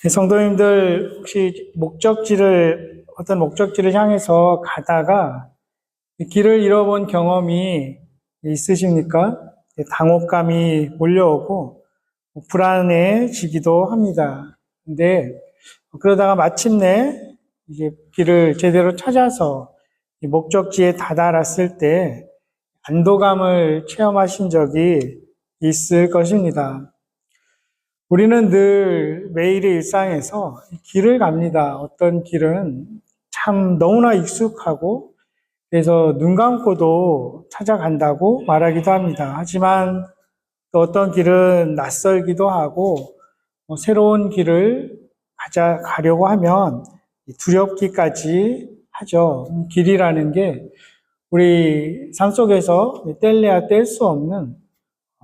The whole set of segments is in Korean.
성도님들 혹시 어떤 목적지를 향해서 가다가 길을 잃어본 경험이 있으십니까? 당혹감이 몰려오고 불안해지기도 합니다. 근데 그러다가 마침내 이제 길을 제대로 찾아서 목적지에 다다랐을 때 안도감을 체험하신 적이 있을 것입니다. 우리는 늘 매일의 일상에서 길을 갑니다. 어떤 길은 참 너무나 익숙하고 그래서 눈 감고도 찾아간다고 말하기도 합니다. 하지만 또 어떤 길은 낯설기도 하고 새로운 길을 가려고 하면 두렵기까지 하죠. 길이라는 게 우리 삶 속에서 뗄래야 뗄 수 없는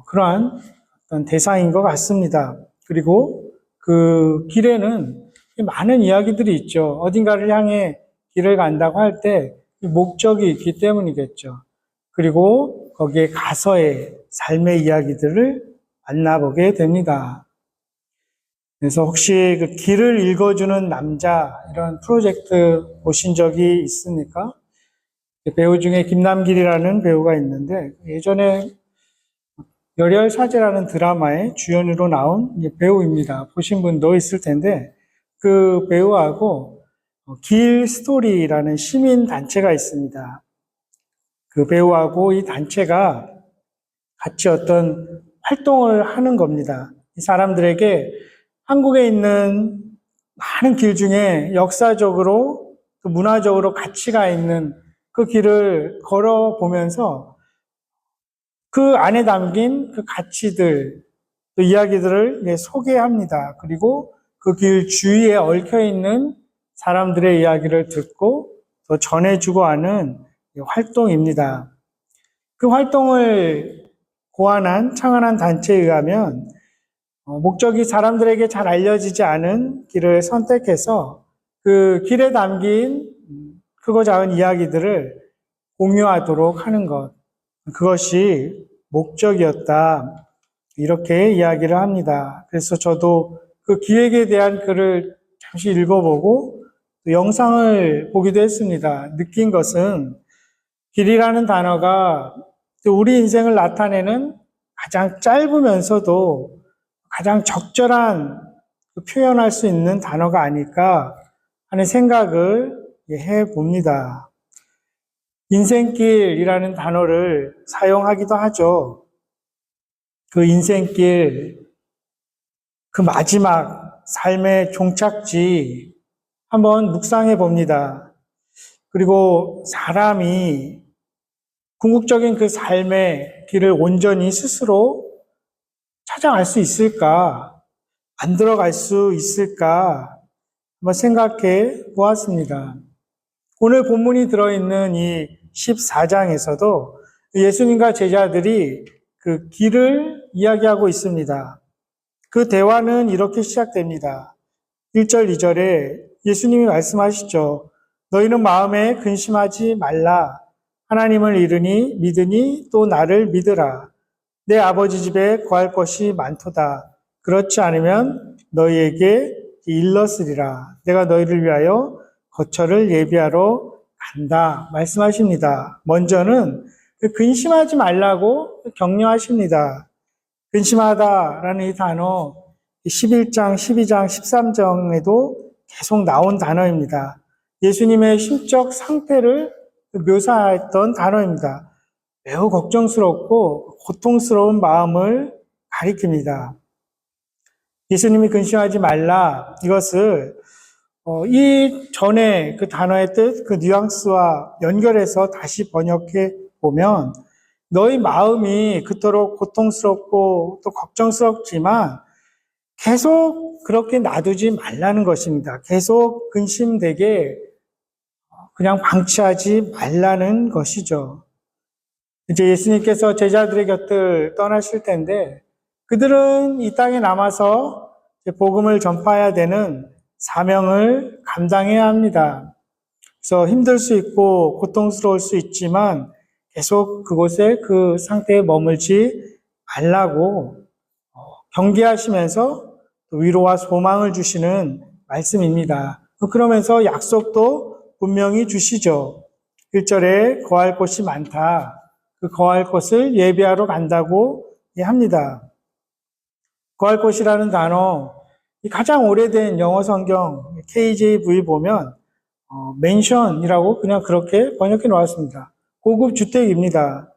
그러한 어떤 대상인 것 같습니다. 그리고 그 길에는 많은 이야기들이 있죠. 어딘가를 향해 길을 간다고 할 때 목적이 있기 때문이겠죠. 그리고 거기에 가서의 삶의 이야기들을 만나보게 됩니다. 그래서 혹시 그 길을 읽어주는 남자 이런 프로젝트 보신 적이 있습니까? 배우 중에 김남길이라는 배우가 있는데 예전에 열혈사제라는 드라마의 주연으로 나온 배우입니다. 보신 분도 있을 텐데 그 배우하고 길 스토리라는 시민 단체가 있습니다. 그 배우하고 이 단체가 같이 어떤 활동을 하는 겁니다. 이 사람들에게 한국에 있는 많은 길 중에 역사적으로 또 문화적으로 가치가 있는 그 길을 걸어보면서 그 안에 담긴 그 가치들, 또 이야기들을 소개합니다. 그리고 그 길 주위에 얽혀 있는 사람들의 이야기를 듣고 또 전해주고 하는 활동입니다. 그 활동을 창안한 단체에 의하면 목적이 사람들에게 잘 알려지지 않은 길을 선택해서 그 길에 담긴 크고 작은 이야기들을 공유하도록 하는 것. 그것이 목적이었다. 이렇게 이야기를 합니다. 그래서 저도 그 기획에 대한 글을 잠시 읽어보고 영상을 보기도 했습니다. 느낀 것은 길이라는 단어가 우리 인생을 나타내는 가장 짧으면서도 가장 적절한 표현할 수 있는 단어가 아닐까 하는 생각을 해봅니다. 인생길이라는 단어를 사용하기도 하죠. 그 인생길, 그 마지막 삶의 종착지 한번 묵상해 봅니다. 그리고 사람이 궁극적인 그 삶의 길을 온전히 스스로 찾아갈 수 있을까? 만들어갈 수 있을까? 한번 생각해 보았습니다. 오늘 본문이 들어있는 이 14장에서도 예수님과 제자들이 그 길을 이야기하고 있습니다. 그 대화는 이렇게 시작됩니다. 1절, 2절에 예수님이 말씀하시죠. 너희는 마음에 근심하지 말라. 하나님을 믿으니 또 나를 믿으라. 내 아버지 집에 거할 것이 많도다. 그렇지 않으면 너희에게 일렀으리라. 내가 너희를 위하여 거처를 예비하러 간다. 말씀하십니다. 먼저는 근심하지 말라고 격려하십니다. 근심하다라는 이 단어 11장, 12장, 13장에도 계속 나온 단어입니다. 예수님의 심적 상태를 묘사했던 단어입니다. 매우 걱정스럽고 고통스러운 마음을 가리킵니다. 예수님이 근심하지 말라 이것을 이 전에 그 단어의 뜻, 그 뉘앙스와 연결해서 다시 번역해 보면 너희 마음이 그토록 고통스럽고 또 걱정스럽지만 계속 그렇게 놔두지 말라는 것입니다. 계속 근심되게 그냥 방치하지 말라는 것이죠. 이제 예수님께서 제자들의 곁을 떠나실 텐데 그들은 이 땅에 남아서 복음을 전파해야 되는 사명을 감당해야 합니다. 그래서 힘들 수 있고 고통스러울 수 있지만 계속 그곳에 그 상태에 머물지 말라고 경계하시면서 또 위로와 소망을 주시는 말씀입니다. 그러면서 약속도 분명히 주시죠. 1절에 거할 곳이 많다. 그 거할 곳을 예비하러 간다고 합니다. 거할 곳이라는 단어, 가장 오래된 영어 성경 KJV 보면 맨션이라고 그냥 그렇게 번역해 놓았습니다. 고급 주택입니다.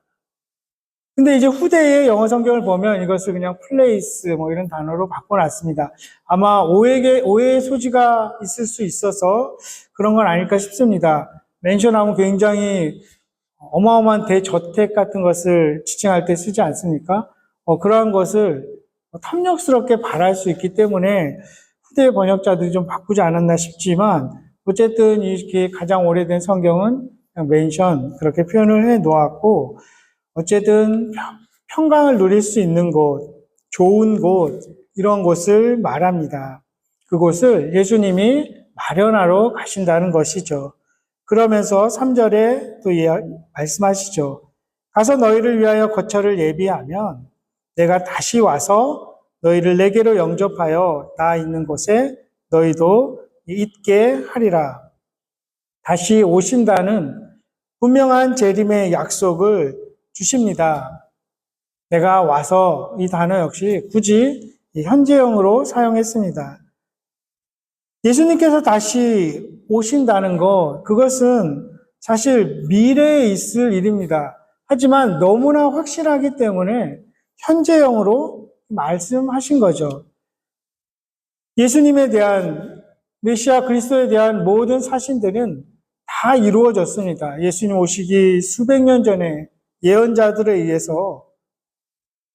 근데 이제 후대의 영어 성경을 보면 이것을 그냥 플레이스 뭐 이런 단어로 바꿔놨습니다. 아마 오해의 소지가 있을 수 있어서 그런 건 아닐까 싶습니다. 맨션하면 굉장히 어마어마한 대저택 같은 것을 지칭할 때 쓰지 않습니까? 그러한 것을 탐욕스럽게 바랄 수 있기 때문에 후대 번역자들이 좀 바꾸지 않았나 싶지만 어쨌든 이렇게 가장 오래된 성경은 그냥 맨션 그렇게 표현을 해 놓았고 어쨌든 평강을 누릴 수 있는 곳, 좋은 곳 이런 곳을 말합니다. 그곳을 예수님이 마련하러 가신다는 것이죠. 그러면서 3절에 또 말씀하시죠. 가서 너희를 위하여 거처를 예비하면 내가 다시 와서 너희를 내게로 영접하여 나 있는 곳에 너희도 있게 하리라. 다시 오신다는 분명한 재림의 약속을 주십니다. 내가 와서 이 단어 역시 굳이 현재형으로 사용했습니다. 예수님께서 다시 오신다는 것, 그것은 사실 미래에 있을 일입니다. 하지만 너무나 확실하기 때문에 현재형으로 말씀하신 거죠. 예수님에 대한 메시아 그리스도에 대한 모든 사신들은 다 이루어졌습니다. 예수님 오시기 수백 년 전에 예언자들에 의해서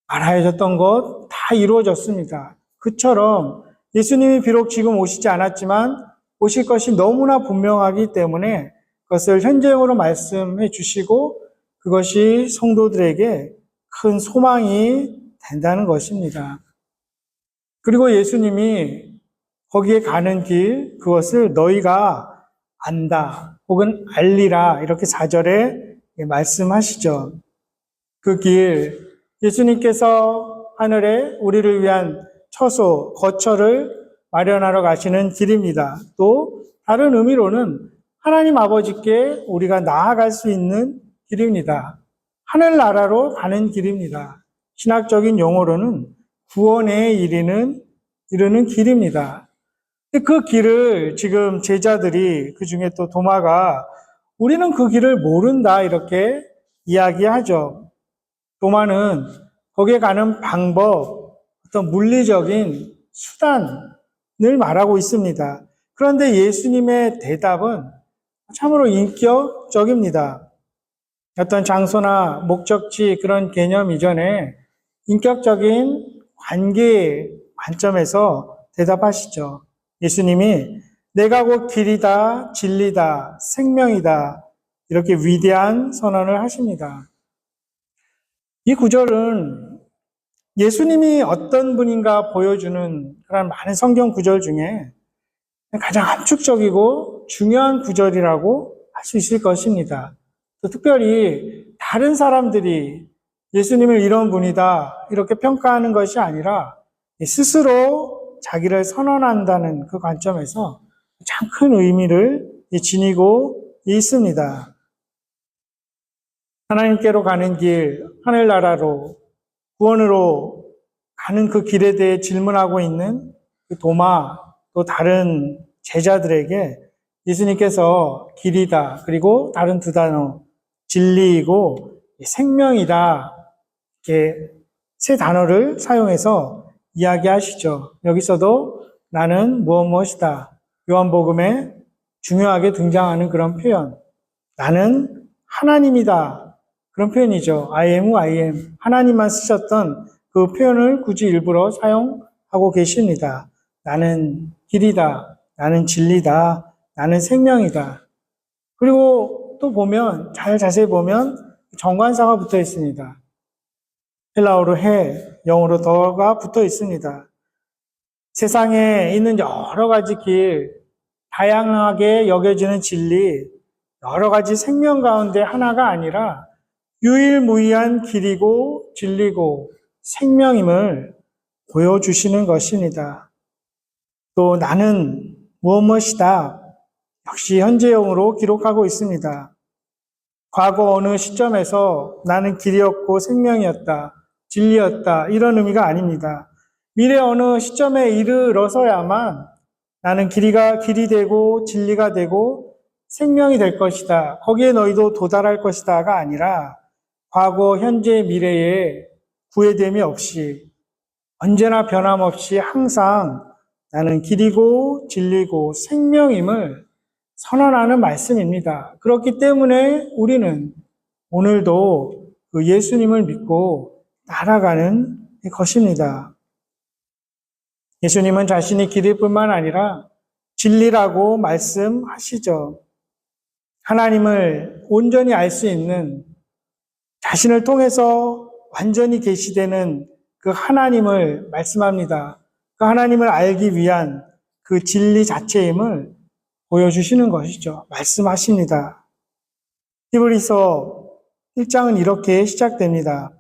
말하여졌던 것 다 이루어졌습니다. 그처럼 예수님이 비록 지금 오시지 않았지만 오실 것이 너무나 분명하기 때문에 그것을 현재형으로 말씀해 주시고 그것이 성도들에게 큰 소망이 된다는 것입니다. 그리고 예수님이 거기에 가는 길, 그것을 너희가 안다 혹은 알리라 이렇게 4절에 말씀하시죠. 그 길, 예수님께서 하늘에 우리를 위한 처소, 거처를 마련하러 가시는 길입니다. 또 다른 의미로는 하나님 아버지께 우리가 나아갈 수 있는 길입니다. 하늘나라로 가는 길입니다. 신학적인 용어로는 구원에 이르는 길입니다. 그 길을 지금 제자들이 그중에 또 도마가 우리는 그 길을 모른다 이렇게 이야기하죠. 도마는 거기에 가는 방법, 어떤 물리적인 수단을 말하고 있습니다. 그런데 예수님의 대답은 참으로 인격적입니다. 어떤 장소나 목적지 그런 개념 이전에 인격적인 관계 관점에서 대답하시죠. 예수님이 내가 곧 길이다, 진리다, 생명이다 이렇게 위대한 선언을 하십니다. 이 구절은 예수님이 어떤 분인가 보여주는 그런 많은 성경 구절 중에 가장 함축적이고 중요한 구절이라고 할 수 있을 것입니다. 또 특별히 다른 사람들이 예수님을 이런 분이다 이렇게 평가하는 것이 아니라 스스로 자기를 선언한다는 그 관점에서 참 큰 의미를 지니고 있습니다. 하나님께로 가는 길, 하늘나라로, 구원으로 가는 그 길에 대해 질문하고 있는 그 도마, 또 다른 제자들에게 예수님께서 길이다, 그리고 다른 두 단어, 진리이고 생명이다, 이렇게 세 단어를 사용해서 이야기하시죠. 여기서도 나는 무엇이다. 요한복음에 중요하게 등장하는 그런 표현. 나는 하나님이다. 그런 표현이죠. I am, I am. 하나님만 쓰셨던 그 표현을 굳이 일부러 사용하고 계십니다. 나는 길이다. 나는 진리다. 나는 생명이다. 그리고 또 보면, 자세히 보면 정관사가 붙어 있습니다. 헬라어로 해, 영어로 더가 붙어 있습니다. 세상에 있는 여러 가지 길, 다양하게 여겨지는 진리, 여러 가지 생명 가운데 하나가 아니라 유일무이한 길이고 진리고 생명임을 보여주시는 것입니다. 또 나는 무엇이다. 역시 현재형으로 기록하고 있습니다. 과거 어느 시점에서 나는 길이었고 생명이었다, 진리였다, 이런 의미가 아닙니다. 미래 어느 시점에 이르러서야만 나는 길이 되고 진리가 되고 생명이 될 것이다. 거기에 너희도 도달할 것이다가 아니라 과거, 현재, 미래에 구애됨이 없이 언제나 변함없이 항상 나는 길이고 진리고 생명임을 선언하는 말씀입니다. 그렇기 때문에 우리는 오늘도 그 예수님을 믿고 날아가는 것입니다. 예수님은 자신이 길일 뿐만 아니라 진리라고 말씀하시죠. 하나님을 온전히 알 수 있는, 자신을 통해서 완전히 계시되는 그 하나님을 말씀합니다. 그 하나님을 알기 위한 그 진리 자체임을 보여주시는 것이죠. 말씀하십니다. 히브리서 1장은 이렇게 시작됩니다.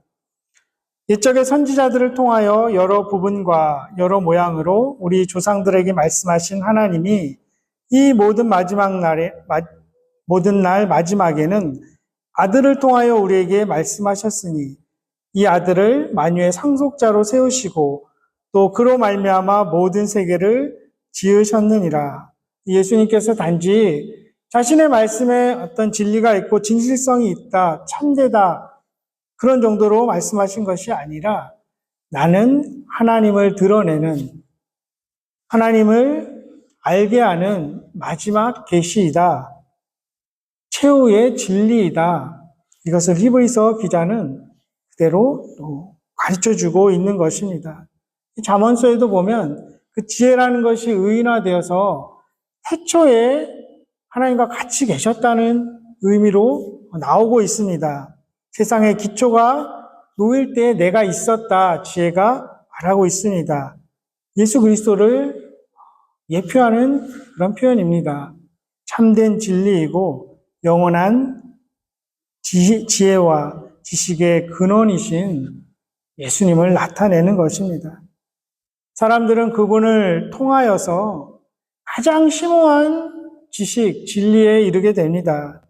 옛적의 선지자들을 통하여 여러 부분과 여러 모양으로 우리 조상들에게 말씀하신 하나님이 이 모든 날 마지막에는 아들을 통하여 우리에게 말씀하셨으니 이 아들을 만유의 상속자로 세우시고 또 그로 말미암아 모든 세계를 지으셨느니라. 예수님께서 단지 자신의 말씀에 어떤 진리가 있고 진실성이 있다, 참되다, 그런 정도로 말씀하신 것이 아니라 나는 하나님을 드러내는, 하나님을 알게 하는 마지막 계시이다, 최후의 진리이다. 이것을 히브리서 기자는 그대로 또 가르쳐주고 있는 것입니다. 잠언서에도 보면 그 지혜라는 것이 의인화되어서 태초에 하나님과 같이 계셨다는 의미로 나오고 있습니다. 세상의 기초가 놓일 때 내가 있었다, 지혜가 말하고 있습니다. 예수 그리스도를 예표하는 그런 표현입니다. 참된 진리이고 영원한 지혜와 지식의 근원이신 예수님을 나타내는 것입니다. 사람들은 그분을 통하여서 가장 심오한 지식, 진리에 이르게 됩니다.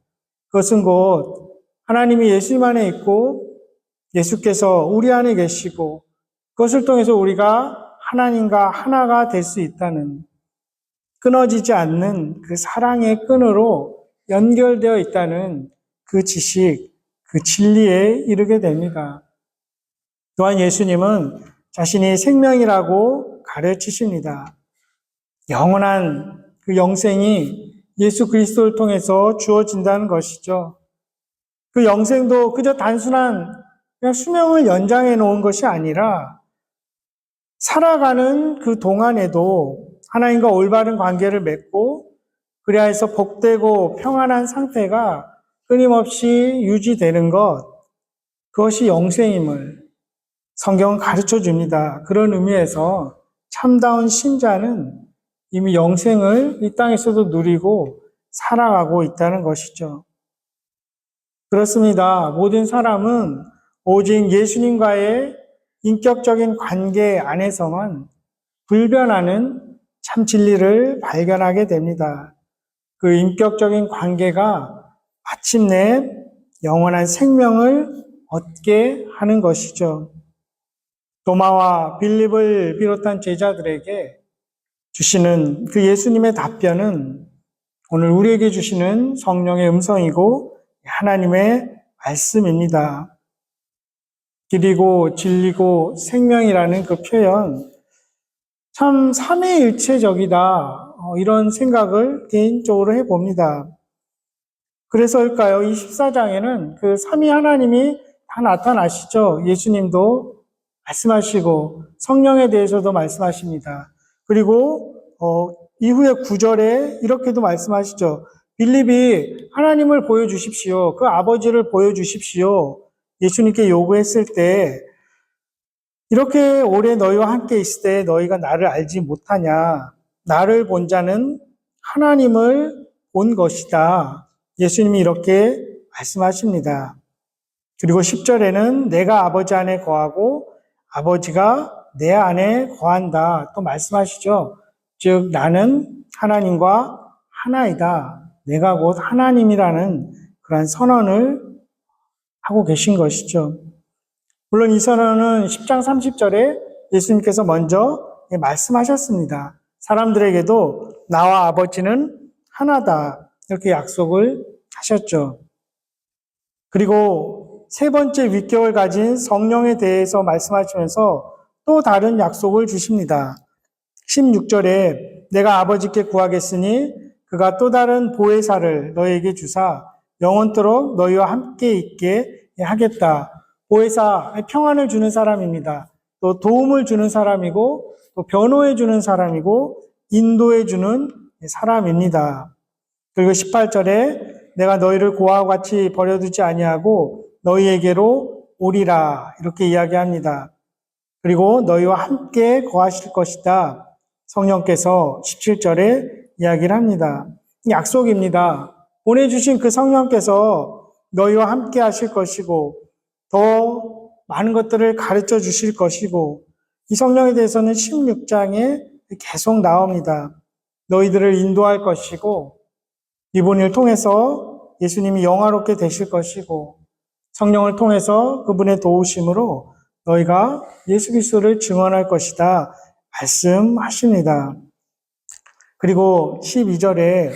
그것은 곧 하나님이 예수님 안에 있고 예수께서 우리 안에 계시고 그것을 통해서 우리가 하나님과 하나가 될 수 있다는, 끊어지지 않는 그 사랑의 끈으로 연결되어 있다는 그 지식, 그 진리에 이르게 됩니다. 또한 예수님은 자신이 생명이라고 가르치십니다. 영원한 그 영생이 예수 그리스도를 통해서 주어진다는 것이죠. 그 영생도 그저 단순한 그냥 수명을 연장해 놓은 것이 아니라 살아가는 그 동안에도 하나님과 올바른 관계를 맺고 그래야 해서 복되고 평안한 상태가 끊임없이 유지되는 것, 그것이 영생임을 성경은 가르쳐 줍니다. 그런 의미에서 참다운 신자는 이미 영생을 이 땅에서도 누리고 살아가고 있다는 것이죠. 그렇습니다. 모든 사람은 오직 예수님과의 인격적인 관계 안에서만 불변하는 참 진리를 발견하게 됩니다. 그 인격적인 관계가 마침내 영원한 생명을 얻게 하는 것이죠. 도마와 빌립을 비롯한 제자들에게 주시는 그 예수님의 답변은 오늘 우리에게 주시는 성령의 음성이고 하나님의 말씀입니다. 길이고 진리고 생명이라는 그 표현, 참 삼위일체적이다, 이런 생각을 개인적으로 해봅니다. 그래서일까요? 이 14장에는 그 삼위 하나님이 다 나타나시죠. 예수님도 말씀하시고 성령에 대해서도 말씀하십니다. 그리고 이후에 9절에 이렇게도 말씀하시죠. 빌립이 하나님을 보여주십시오. 그 아버지를 보여주십시오. 예수님께 요구했을 때 이렇게 오래 너희와 함께 있을 때 너희가 나를 알지 못하냐. 나를 본 자는 하나님을 본 것이다. 예수님이 이렇게 말씀하십니다. 그리고 10절에는 내가 아버지 안에 거하고 아버지가 내 안에 거한다. 또 말씀하시죠. 즉 나는 하나님과 하나이다. 내가 곧 하나님이라는 그러한 선언을 하고 계신 것이죠. 물론 이 선언은 10장 30절에 예수님께서 먼저 말씀하셨습니다. 사람들에게도 나와 아버지는 하나다. 이렇게 약속을 하셨죠. 그리고 세 번째 윗겨울 가진 성령에 대해서 말씀하시면서 또 다른 약속을 주십니다. 16절에 내가 아버지께 구하겠으니 그가 또 다른 보혜사를 너희에게 주사 영원토록 너희와 함께 있게 하겠다. 보혜사, 평안을 주는 사람입니다. 또 도움을 주는 사람이고 또 변호해 주는 사람이고 인도해 주는 사람입니다. 그리고 18절에 내가 너희를 고아와 같이 버려두지 아니하고 너희에게로 오리라 이렇게 이야기합니다. 그리고 너희와 함께 거하실 것이다. 성령께서 17절에 이야기를 합니다. 약속입니다. 보내주신 그 성령께서 너희와 함께 하실 것이고 더 많은 것들을 가르쳐 주실 것이고 이 성령에 대해서는 16장에 계속 나옵니다. 너희들을 인도할 것이고 이분을 통해서 예수님이 영화롭게 되실 것이고 성령을 통해서 그분의 도우심으로 너희가 예수 그리스도를 증언할 것이다 말씀하십니다. 그리고 12절에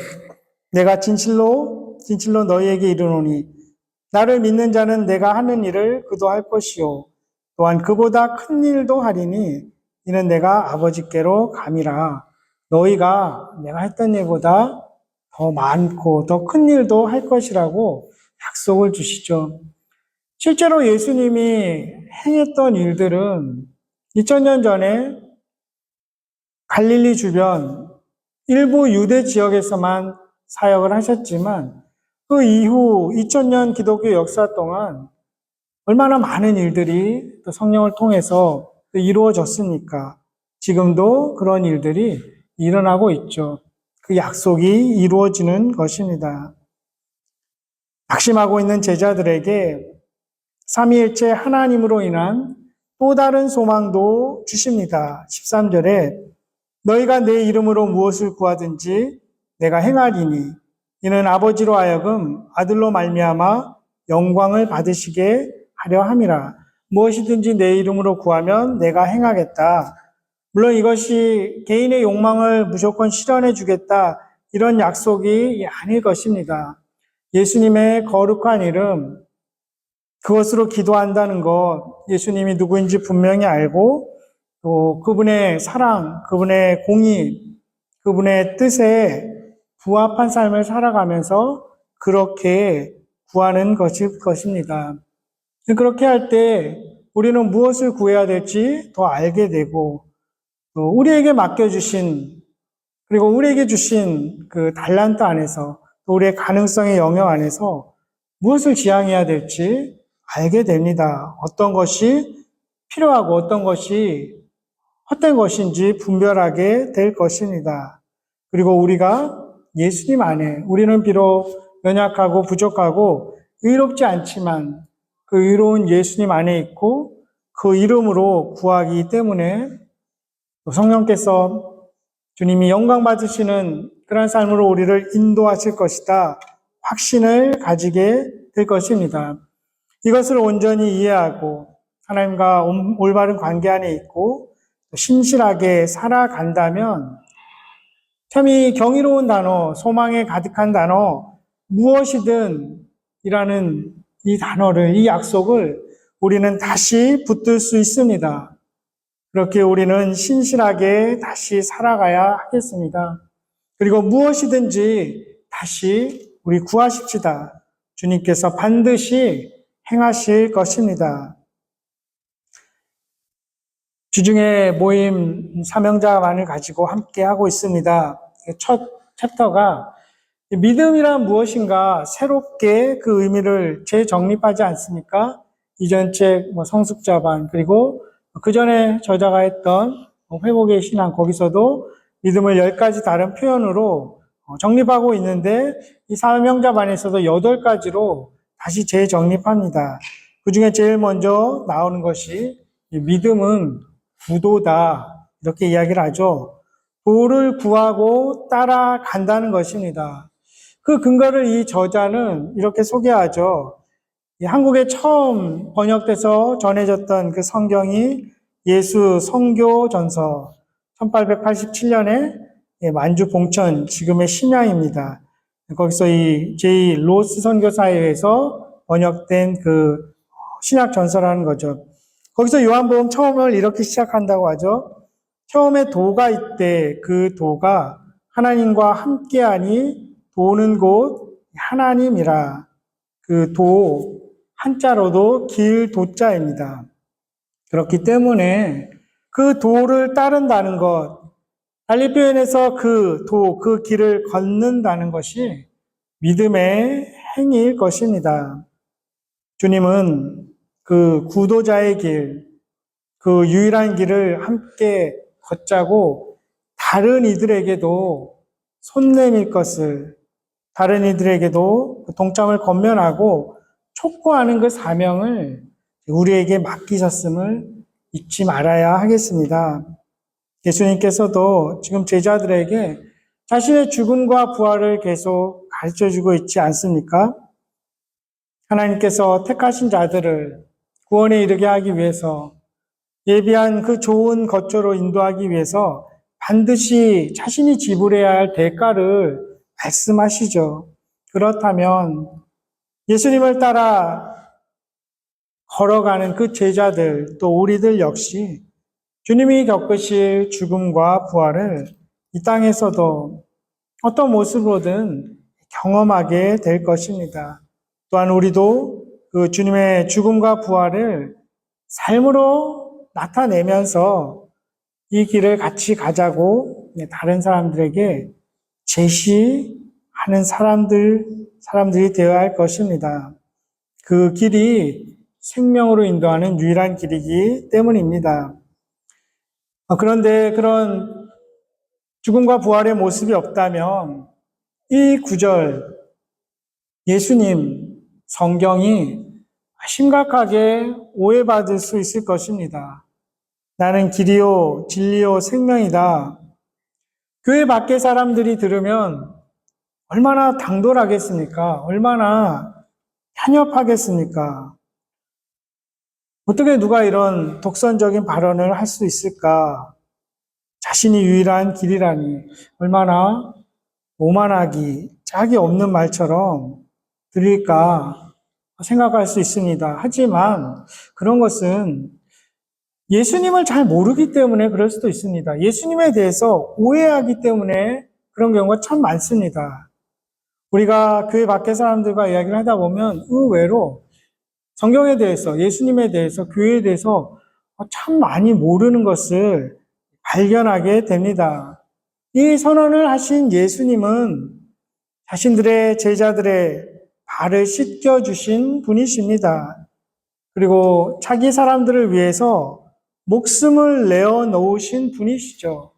내가 진실로 너희에게 이르노니 나를 믿는 자는 내가 하는 일을 그도 할 것이요 또한 그보다 큰 일도 하리니 이는 내가 아버지께로 감이라. 너희가 내가 했던 일보다 더 많고 더 큰 일도 할 것이라고 약속을 주시죠. 실제로 예수님이 행했던 일들은 2000년 전에 갈릴리 주변 일부 유대 지역에서만 사역을 하셨지만 그 이후 2000년 기독교 역사 동안 얼마나 많은 일들이 또 성령을 통해서 이루어졌습니까? 지금도 그런 일들이 일어나고 있죠. 그 약속이 이루어지는 것입니다. 낙심하고 있는 제자들에게 삼위일체 하나님으로 인한 또 다른 소망도 주십니다. 13절에 너희가 내 이름으로 무엇을 구하든지 내가 행하리니 이는 아버지로 하여금 아들로 말미암아 영광을 받으시게 하려 함이라. 무엇이든지 내 이름으로 구하면 내가 행하겠다. 물론 이것이 개인의 욕망을 무조건 실현해 주겠다 이런 약속이 아닐 것입니다. 예수님의 거룩한 이름 그것으로 기도한다는 것 예수님이 누구인지 분명히 알고 또 그분의 사랑, 그분의 공의, 그분의 뜻에 부합한 삶을 살아가면서 그렇게 구하는 것입니다. 그렇게 할 때 우리는 무엇을 구해야 될지 더 알게 되고 또 우리에게 맡겨주신 그리고 우리에게 주신 그 달란트 안에서 또 우리의 가능성의 영역 안에서 무엇을 지향해야 될지 알게 됩니다. 어떤 것이 필요하고 어떤 것이 헛된 것인지 분별하게 될 것입니다. 그리고 우리가 예수님 안에 우리는 비록 연약하고 부족하고 의롭지 않지만 그 의로운 예수님 안에 있고 그 이름으로 구하기 때문에 성령께서 주님이 영광 받으시는 그런 삶으로 우리를 인도하실 것이다. 확신을 가지게 될 것입니다. 이것을 온전히 이해하고 하나님과 올바른 관계 안에 있고 신실하게 살아간다면 참 이 경이로운 단어, 소망에 가득한 단어, 무엇이든 이라는 이 단어를, 이 약속을 우리는 다시 붙들 수 있습니다. 그렇게 우리는 신실하게 다시 살아가야 하겠습니다. 그리고 무엇이든지 다시 우리 구하십시다. 주님께서 반드시 행하실 것입니다. 주중에 모임 사명자만을 가지고 함께 하고 있습니다. 첫 챕터가 믿음이란 무엇인가 새롭게 그 의미를 재정립하지 않습니까? 이전 책 성숙자반 그리고 그 전에 저자가 했던 회복의 신앙 거기서도 믿음을 10가지 다른 표현으로 정립하고 있는데 이 사명자반에서도 8가지로 다시 재정립합니다. 그 중에 제일 먼저 나오는 것이 믿음은 구도다 이렇게 이야기를 하죠. 도를 구하고 따라간다는 것입니다. 그 근거를 이 저자는 이렇게 소개하죠. 한국에 처음 번역돼서 전해졌던 그 성경이 예수 선교전서 1887년에 만주 봉천 지금의 심양입니다. 거기서 이 제 로스 선교사에 의해서 번역된 그 신약 전서라는 거죠. 거기서 요한복음 처음을 이렇게 시작한다고 하죠. 처음에 도가 있대. 그 도가 하나님과 함께하니 도는 곳 하나님이라. 그 도, 한자로도 길 도자입니다. 그렇기 때문에 그 도를 따른다는 것, 달리 표현해서 그 도, 그 길을 걷는다는 것이 믿음의 행위일 것입니다. 주님은 그 구도자의 길, 그 유일한 길을 함께 걷자고 다른 이들에게도 손 내밀 것을, 다른 이들에게도 동참을 권면하고 촉구하는 그 사명을 우리에게 맡기셨음을 잊지 말아야 하겠습니다. 예수님께서도 지금 제자들에게 자신의 죽음과 부활을 계속 가르쳐주고 있지 않습니까? 하나님께서 택하신 자들을 구원에 이르게 하기 위해서 예비한 그 좋은 거처로 인도하기 위해서 반드시 자신이 지불해야 할 대가를 말씀하시죠. 그렇다면 예수님을 따라 걸어가는 그 제자들 또 우리들 역시 주님이 겪으실 죽음과 부활을 이 땅에서도 어떤 모습으로든 경험하게 될 것입니다. 또한 우리도 그 주님의 죽음과 부활을 삶으로 나타내면서 이 길을 같이 가자고 다른 사람들에게 제시하는 사람들이 되어야 할 것입니다. 그 길이 생명으로 인도하는 유일한 길이기 때문입니다. 그런데 그런 죽음과 부활의 모습이 없다면 이 구절, 예수님, 성경이 심각하게 오해받을 수 있을 것입니다. 나는 길이요, 진리요, 생명이다. 교회 밖의 사람들이 들으면 얼마나 당돌하겠습니까? 얼마나 편협하겠습니까? 어떻게 누가 이런 독선적인 발언을 할 수 있을까? 자신이 유일한 길이라니 얼마나 오만하기, 짝이 없는 말처럼 들릴까 생각할 수 있습니다. 하지만 그런 것은 예수님을 잘 모르기 때문에 그럴 수도 있습니다. 예수님에 대해서 오해하기 때문에 그런 경우가 참 많습니다. 우리가 교회 밖의 사람들과 이야기를 하다 보면 의외로 성경에 대해서, 예수님에 대해서, 교회에 대해서 참 많이 모르는 것을 발견하게 됩니다. 이 선언을 하신 예수님은 자신들의 제자들의 발을 씻겨주신 분이십니다. 그리고 자기 사람들을 위해서 목숨을 내어 놓으신 분이시죠.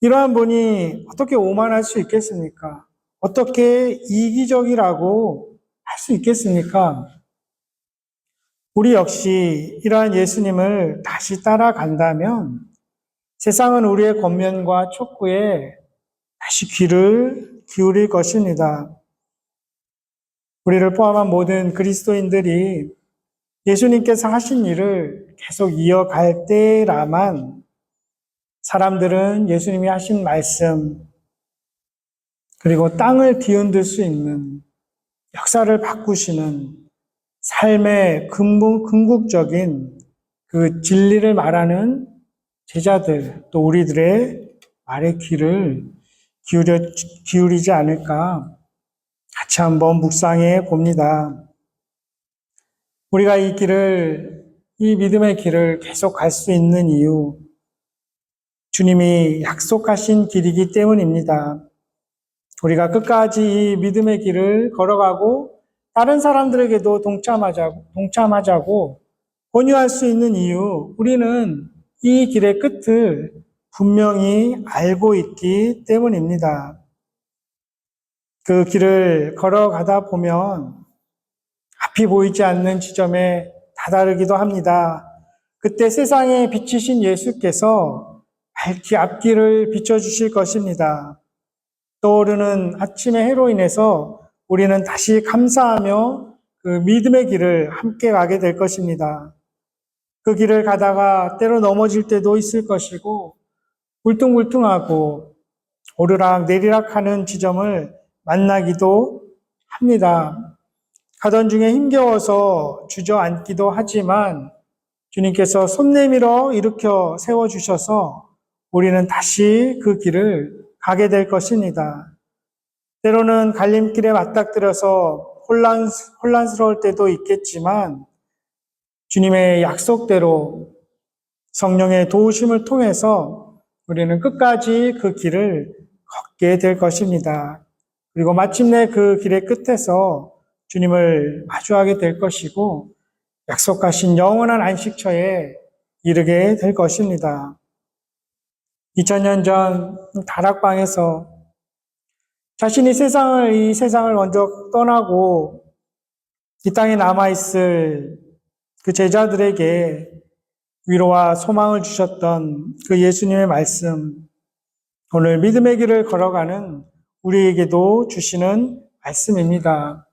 이러한 분이 어떻게 오만할 수 있겠습니까? 어떻게 이기적이라고 할 수 있겠습니까? 우리 역시 이러한 예수님을 다시 따라간다면 세상은 우리의 권면과 촉구에 다시 귀를 기울일 것입니다. 우리를 포함한 모든 그리스도인들이 예수님께서 하신 일을 계속 이어갈 때라만 사람들은 예수님이 하신 말씀 그리고 땅을 뒤흔들 수 있는 역사를 바꾸시는 삶의 궁극적인 그 진리를 말하는 제자들 또 우리들의 말의 귀를 기울이지 않을까 같이 한번 묵상해 봅니다. 우리가 이 믿음의 길을 계속 갈 수 있는 이유, 주님이 약속하신 길이기 때문입니다. 우리가 끝까지 이 믿음의 길을 걸어가고 다른 사람들에게도 동참하자고 권유할 수 있는 이유, 우리는 이 길의 끝을 분명히 알고 있기 때문입니다. 그 길을 걸어가다 보면 앞이 보이지 않는 지점에 다다르기도 합니다. 그때 세상에 비치신 예수께서 밝히 앞길을 비춰주실 것입니다. 떠오르는 아침의 해로 인해서 우리는 다시 감사하며 그 믿음의 길을 함께 가게 될 것입니다. 그 길을 가다가 때로 넘어질 때도 있을 것이고 울퉁불퉁하고 오르락 내리락 하는 지점을 만나기도 합니다. 가던 중에 힘겨워서 주저앉기도 하지만 주님께서 손 내밀어 일으켜 세워주셔서 우리는 다시 그 길을 가게 될 것입니다. 때로는 갈림길에 맞닥뜨려서 혼란스러울 때도 있겠지만 주님의 약속대로 성령의 도우심을 통해서 우리는 끝까지 그 길을 걷게 될 것입니다. 그리고 마침내 그 길의 끝에서 주님을 마주하게 될 것이고 약속하신 영원한 안식처에 이르게 될 것입니다. 2000년 전 다락방에서 자신이 이 세상을 먼저 떠나고 이 땅에 남아있을 그 제자들에게 위로와 소망을 주셨던 그 예수님의 말씀, 오늘 믿음의 길을 걸어가는 우리에게도 주시는 말씀입니다.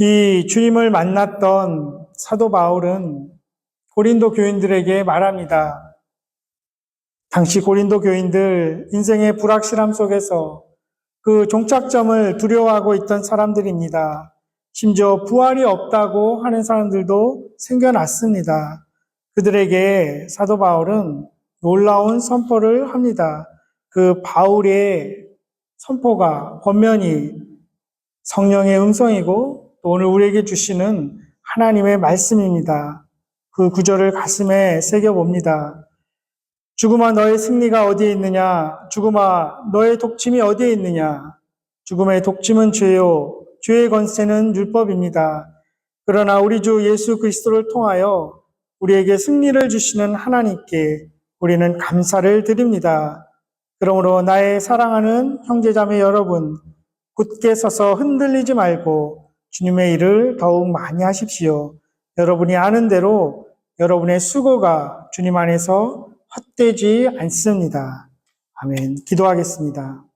이 주님을 만났던 사도 바울은 고린도 교인들에게 말합니다. 당시 고린도 교인들 인생의 불확실함 속에서 그 종착점을 두려워하고 있던 사람들입니다. 심지어 부활이 없다고 하는 사람들도 생겨났습니다. 그들에게 사도 바울은 놀라운 선포를 합니다. 그 바울의 선포가 권면이 성령의 음성이고 또 오늘 우리에게 주시는 하나님의 말씀입니다. 그 구절을 가슴에 새겨봅니다. 죽음아 너의 승리가 어디에 있느냐? 죽음아 너의 독침이 어디에 있느냐? 죽음의 독침은 죄요. 죄의 권세는 율법입니다. 그러나 우리 주 예수 그리스도를 통하여 우리에게 승리를 주시는 하나님께 우리는 감사를 드립니다. 그러므로 나의 사랑하는 형제자매 여러분, 굳게 서서 흔들리지 말고 주님의 일을 더욱 많이 하십시오. 여러분이 아는 대로 여러분의 수고가 주님 안에서 헛되지 않습니다. 아멘. 기도하겠습니다.